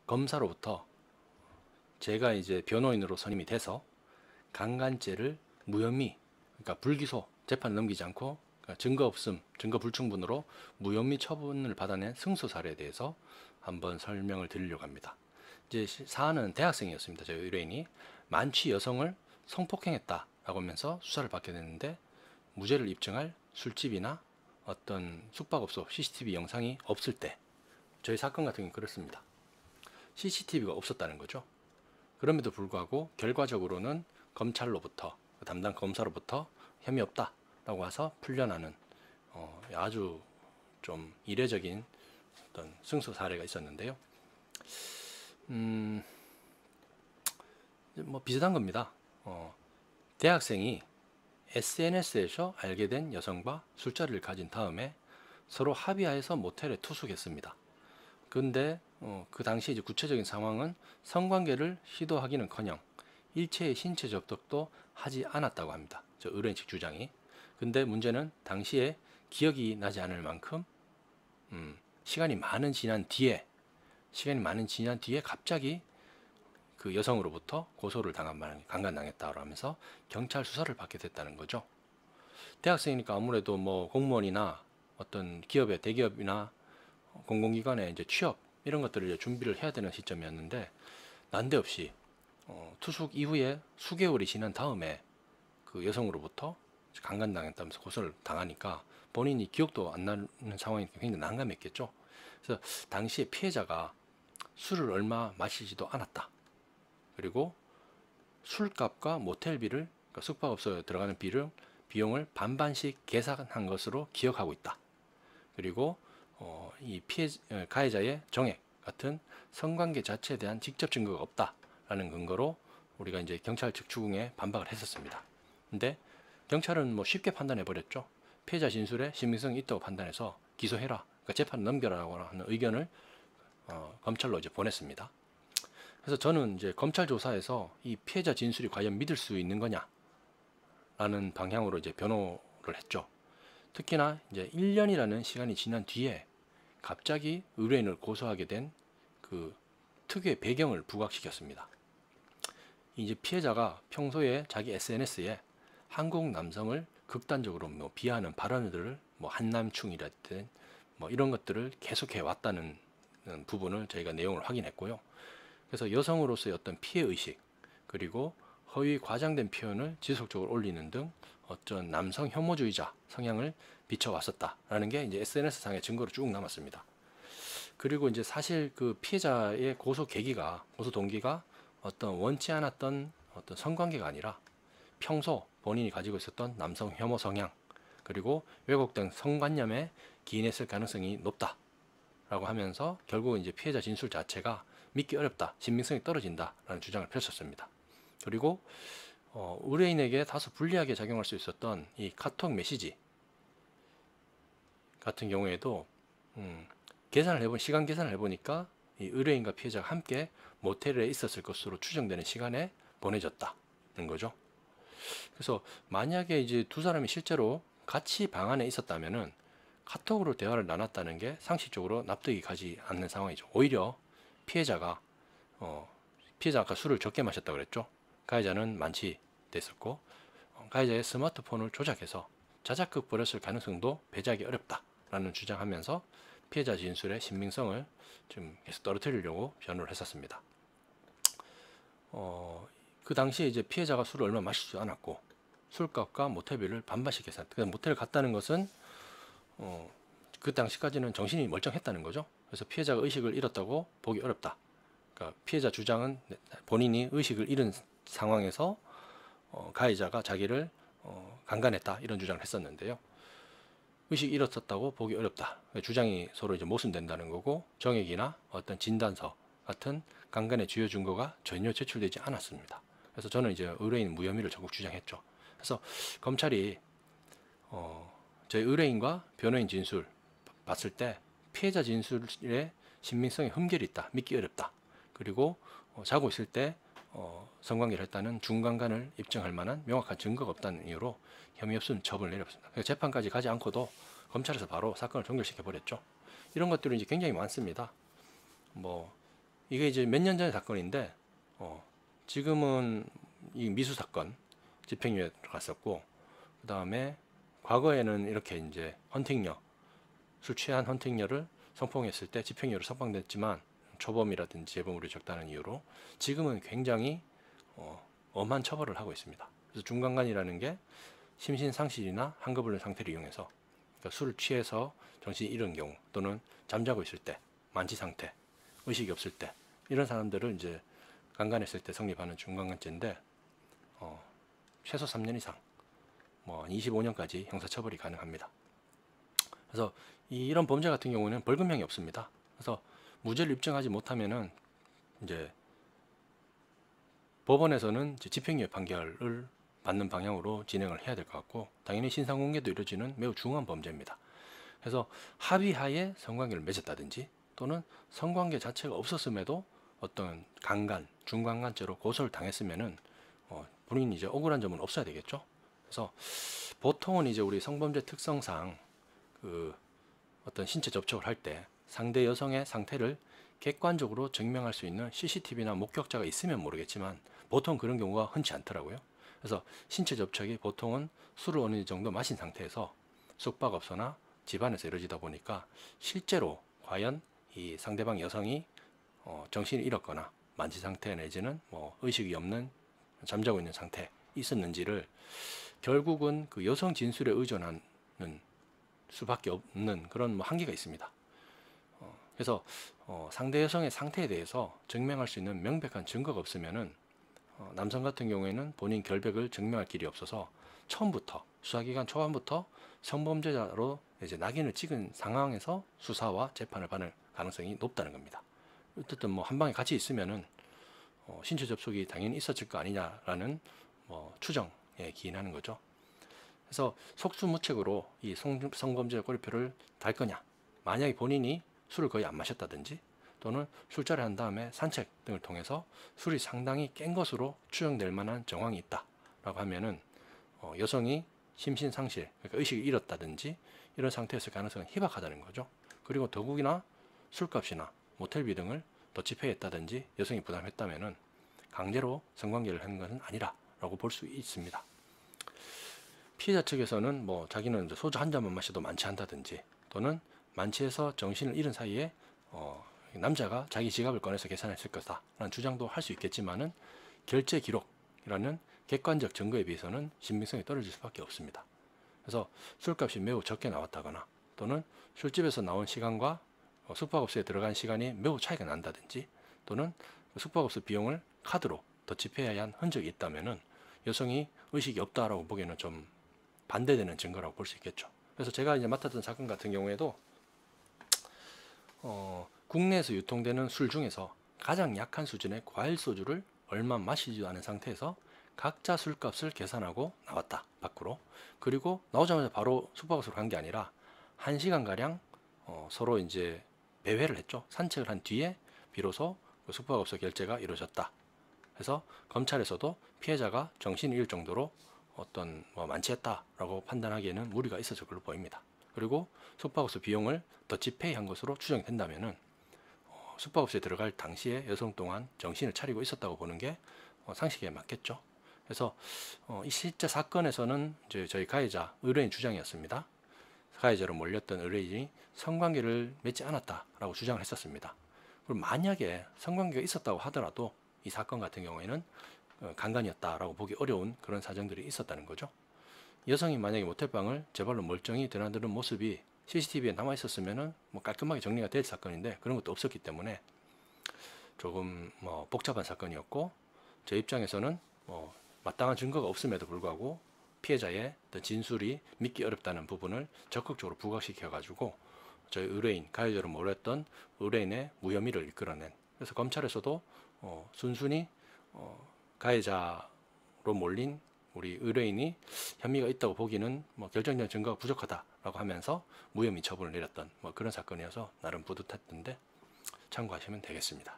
검사로부터 제가 이제 변호인으로 선임이 돼서 강간죄를 무혐의, 그러니까 불기소, 재판 넘기지 않고 그러니까 증거 없음, 증거 불충분으로 무혐의 처분을 받아낸 승소 사례에 대해서 한번 설명을 드리려고 합니다. 이제 사안은 대학생이었습니다. 저희 의뢰인이 만취 여성을 성폭행했다라고 하면서 수사를 받게 됐는데 무죄를 입증할 술집이나 어떤 숙박업소 CCTV 영상이 없을 때 저희 사건 같은 경우는 그렇습니다. CCTV가 없었다는 거죠. 그럼에도 불구하고 결과적으로는 검찰로부터 담당 검사로부터 혐의 없다라고 해서 풀려나는 아주 좀 이례적인 어떤 승소 사례가 있었는데요. 뭐 비슷한 겁니다. 대학생이 SNS에서 알게 된 여성과 술자리를 가진 다음에 서로 합의하여서 모텔에 투숙했습니다. 그런데 그 당시 이제 구체적인 상황은 성관계를 시도하기는커녕 일체의 신체 접촉도 하지 않았다고 합니다. 저 의뢰인 측 주장이. 근데 문제는 당시에 기억이 나지 않을 만큼 시간이 많은 지난 뒤에 갑자기 그 여성으로부터 고소를 강간당했다고 하면서 경찰 수사를 받게 됐다는 거죠. 대학생이니까 아무래도 뭐 공무원이나 어떤 기업의 대기업이나 공공기관의 이제 취업 이런 것들을 이제 준비를 해야 되는 시점이었는데 난데없이 투숙 이후에 수개월이 지난 다음에 그 여성으로부터 강간당했다면서 고소를 당하니까 본인이 기억도 안 나는 상황이 굉장히 난감했겠죠. 그래서 당시에 피해자가 술을 얼마 마시지도 않았다. 그리고 술값과 모텔비를 그러니까 숙박업소에 들어가는 비용을 반반씩 계산한 것으로 기억하고 있다. 그리고 이 가해자의 정액 같은 성관계 자체에 대한 직접 증거가 없다라는 근거로 우리가 이제 경찰 측 추궁에 반박을 했었습니다. 근데 경찰은 뭐 쉽게 판단해 버렸죠. 피해자 진술에 신빙성이 있다고 판단해서 기소해라, 그러니까 재판을 넘겨라라고 하는 의견을 검찰로 이제 보냈습니다. 그래서 저는 이제 검찰 조사에서 이 피해자 진술이 과연 믿을 수 있는 거냐라는 방향으로 이제 변호를 했죠. 특히나 이제 1년이라는 시간이 지난 뒤에 갑자기 의뢰인을 고소하게 된 그 특유의 배경을 부각시켰습니다. 이제 피해자가 평소에 자기 SNS에 한국 남성을 극단적으로 뭐 비하하는 발언들을 뭐 한남충이라든 뭐 이런 것들을 계속해 왔다는 부분을 저희가 내용을 확인했고요. 그래서 여성으로서의 어떤 피해 의식 그리고 허위 과장된 표현을 지속적으로 올리는 등 어떤 남성 혐오주의자 성향을 비춰왔었다라는 게 이제 SNS 상의 증거로 쭉 남았습니다. 그리고 이제 사실 그 피해자의 고소 동기가 어떤 원치 않았던 어떤 성관계가 아니라 평소 본인이 가지고 있었던 남성 혐오 성향 그리고 왜곡된 성관념에 기인했을 가능성이 높다라고 하면서 결국 이제 피해자 진술 자체가 믿기 어렵다, 신빙성이 떨어진다라는 주장을 펼쳤습니다. 그리고 의뢰인에게 다소 불리하게 작용할 수 있었던 이 카톡 메시지 같은 경우에도 시간 계산을 해보니까 이 의뢰인과 피해자가 함께 모텔에 있었을 것으로 추정되는 시간에 보내졌다는 거죠. 그래서 만약에 이제 두 사람이 실제로 같이 방 안에 있었다면은 카톡으로 대화를 나눴다는 게 상식적으로 납득이 가지 않는 상황이죠. 오히려 피해자가 아까 술을 적게 마셨다고 그랬죠. 가해자는 만취됐었고 가해자의 스마트폰을 조작해서 자작극 벌였을 가능성도 배제하기 어렵다라는 주장하면서 피해자 진술의 신빙성을 좀 계속 떨어뜨리려고 변호를 했었습니다. 그 당시에 이제 피해자가 술을 얼마 마시지도 않았고 술값과 모텔비를 반반씩 계산. 그러니까 모텔을 갔다는 것은 그 당시까지는 정신이 멀쩡했다는 거죠. 그래서 피해자가 의식을 잃었다고 보기 어렵다. 그러니까 피해자 주장은 본인이 의식을 잃은 상황에서 가해자가 자기를 강간했다 이런 주장을 했었는데요. 의식 잃었었다고 보기 어렵다. 주장이 서로 이제 모순된다는 거고 정액이나 어떤 진단서 같은 강간의 주요 증거가 전혀 제출되지 않았습니다. 그래서 저는 이제 의뢰인 무혐의를 적극 주장했죠. 그래서 검찰이 저희 의뢰인과 변호인 진술 봤을 때 피해자 진술에 신빙성에 흠결이 있다, 믿기 어렵다. 그리고 자고 있을 때 성관계를 했다는 중간간을 입증할 만한 명확한 증거가 없다는 이유로 혐의 없음 처분을 내렸습니다. 재판까지 가지 않고도 검찰에서 바로 사건을 종결시켜 버렸죠. 이런 것들은 이제 굉장히 많습니다. 뭐 이게 이제 몇 년 전의 사건인데 지금은 이 미수 사건 집행유예 들어갔었고, 그 다음에 과거에는 이렇게 이제 헌팅녀, 술 취한 헌팅녀를 성폭행했을 때 집행유예로 석방됐지만 초범이라든지 재범으로 적다는 이유로 지금은 굉장히 엄한 처벌을 하고 있습니다. 그래서 중간간이라는 게 심신상실이나 한거불능 상태를 이용해서, 그러니까 술을 취해서 정신이 잃은 경우 또는 잠자고 있을 때, 만취 상태, 의식이 없을 때, 이런 사람들을 이제 강간했을 때 성립하는 중간간죄인데 최소 3년 이상, 뭐 25년까지 형사처벌이 가능합니다. 그래서 이런 범죄 같은 경우는 벌금형이 없습니다. 그래서 무죄를 입증하지 못하면은 이제 법원에서는 이제 집행유예 판결을 받는 방향으로 진행을 해야 될 것 같고, 당연히 신상공개도 이루어지는 매우 중요한 범죄입니다. 그래서 합의하에 성관계를 맺었다든지 또는 성관계 자체가 없었음에도 어떤 강간, 중강간죄로 고소를 당했으면은 본인이 이제 억울한 점은 없어야 되겠죠. 그래서 보통은 이제 우리 성범죄 특성상 그 어떤 신체 접촉을 할 때 상대 여성의 상태를 객관적으로 증명할 수 있는 CCTV나 목격자가 있으면 모르겠지만 보통 그런 경우가 흔치 않더라고요. 그래서 신체 접촉이 보통은 술을 어느 정도 마신 상태에서 숙박업소나 집안에서 이루어지다 보니까 실제로 과연 이 상대방 여성이 정신을 잃었거나 만취 상태 내지는 뭐 의식이 없는 잠자고 있는 상태에 있었는지를 결국은 그 여성 진술에 의존하는 수밖에 없는 그런 뭐 한계가 있습니다. 그래서 상대 여성의 상태에 대해서 증명할 수 있는 명백한 증거가 없으면은 남성 같은 경우에는 본인 결백을 증명할 길이 없어서 처음부터 수사기간 초반부터 성범죄자로 이제 낙인을 찍은 상황에서 수사와 재판을 받을 가능성이 높다는 겁니다. 어쨌든 뭐 한 방에 같이 있으면은 신체 접촉이 당연히 있었을 거 아니냐라는 뭐 추정에 기인하는 거죠. 그래서 속수무책으로 이 성범죄 꼬리표를 달 거냐, 만약에 본인이 술을 거의 안 마셨다든지 또는 술자리 한 다음에 산책 등을 통해서 술이 상당히 깬 것으로 추정될 만한 정황이 있다라고 하면은 여성이 심신상실, 그러니까 의식을 잃었다든지 이런 상태였을 가능성은 희박하다는 거죠. 그리고 더욱이나 술값이나 모텔비 등을 더치페이했다든지 여성이 부담했다면은 강제로 성관계를 한 것은 아니라라고 볼 수 있습니다. 피해자 측에서는 뭐 자기는 소주 한 잔만 마셔도 만취한다든지 또는 만취해서 정신을 잃은 사이에 남자가 자기 지갑을 꺼내서 계산했을 거다라는 주장도 할 수 있겠지만은 결제 기록이라는 객관적 증거에 비해서는 신빙성이 떨어질 수밖에 없습니다. 그래서 술값이 매우 적게 나왔다거나 또는 술집에서 나온 시간과 숙박업소에 들어간 시간이 매우 차이가 난다든지 또는 숙박업소 비용을 카드로 더치페이해야 한 흔적이 있다면은 여성이 의식이 없다라고 보기에는 좀 반대되는 증거라고 볼 수 있겠죠. 그래서 제가 이제 맡았던 사건 같은 경우에도 국내에서 유통되는 술 중에서 가장 약한 수준의 과일 소주를 얼마 마시지도 않은 상태에서 각자 술값을 계산하고 나왔다 밖으로. 그리고 나오자마자 바로 숙박업소로 간 게 아니라 1시간가량 서로 이제 배회를 했죠. 산책을 한 뒤에 비로소 그 숙박업소 결제가 이루어졌다. 그래서 검찰에서도 피해자가 정신을 잃을 정도로 어떤 만취했다라고 판단하기에는 무리가 있었을 걸로 보입니다. 그리고 숙박업소 비용을 더치페이한 것으로 추정이 된다면은 숙박업소에 들어갈 당시에 여성 동안 정신을 차리고 있었다고 보는 게 상식에 맞겠죠. 그래서 이 실제 사건에서는 이제 저희 가해자 의뢰인 주장이었습니다. 가해자로 몰렸던 의뢰인이 성관계를 맺지 않았다라고 주장을 했었습니다. 그리고 만약에 성관계가 있었다고 하더라도 이 사건 같은 경우에는 강간이었다라고 보기 어려운 그런 사정들이 있었다는 거죠. 여성이 만약에 모텔방을 제 발로 멀쩡히 드나드는 모습이 CCTV에 남아 있었으면은 뭐 깔끔하게 정리가 될 사건인데 그런 것도 없었기 때문에 조금 복잡한 사건이었고, 제 입장에서는 마땅한 증거가 없음에도 불구하고 피해자의 진술이 믿기 어렵다는 부분을 적극적으로 부각시켜 가지고 저희 의뢰인, 가해자로 몰렸던 의뢰인의 무혐의를 이끌어낸, 그래서 검찰에서도 순순히 가해자로 몰린 우리 의뢰인이 혐의가 있다고 보기는 결정적 증거가 부족하다라고 하면서 무혐의 처분을 내렸던 그런 사건이어서 나름 뿌듯했던데 참고하시면 되겠습니다.